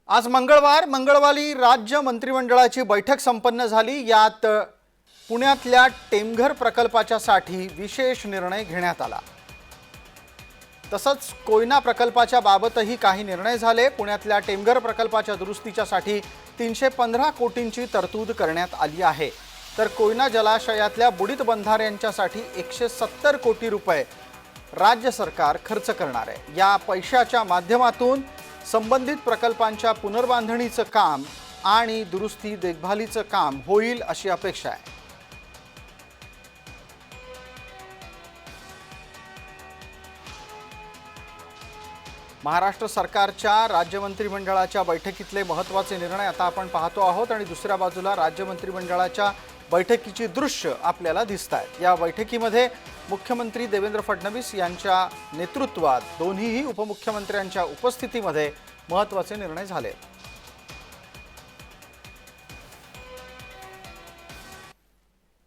आज मंगळवारी राज्य मंत्रिमंडळाची बैठक संपन्न झाली। यात पुण्यातल्या टेमघर प्रकल्पाच्यासाठी विशेष निर्णय घेण्यात आला। तसंच कोयना प्रकल्पाच्या बाबतही काही निर्णय झाले। पुण्यातल्या टेमघर प्रकल्पाच्या दुरुस्तीसाठी 315 कोटींची तरतूद करण्यात आली आहे। तर कोयना जलाशयातल्या बुडीत बंधाऱ्यांच्यासाठी 170 कोटी रुपये राज्य सरकार खर्च करणार आहे। या पैशाच्या माध्यमातून संबंधित प्रकल्पांच्या पुनर्बांधणीचं काम आणि दुरुस्ती देखभालीचं काम होईल अशी अपेक्षा आहे। महाराष्ट्र सरकारच्या राज्य मंत्रिमंडळाच्या बैठकीतले महत्त्वाचे निर्णय आता आपण पाहतो आहोत आणि दुसऱ्या बाजूला राज्य मंत्रिमंडळाच्या बैठकीची दृश्य आपल्याला दिसतात। या बैठकीमध्ये मुख्यमंत्री देवेंद्र फडणवीस यांच्या नेतृत्वात दोन्हीही उपमुख्यमंत्र्यांच्या उपस्थितीमध्ये महत्त्वाचे निर्णय झाले।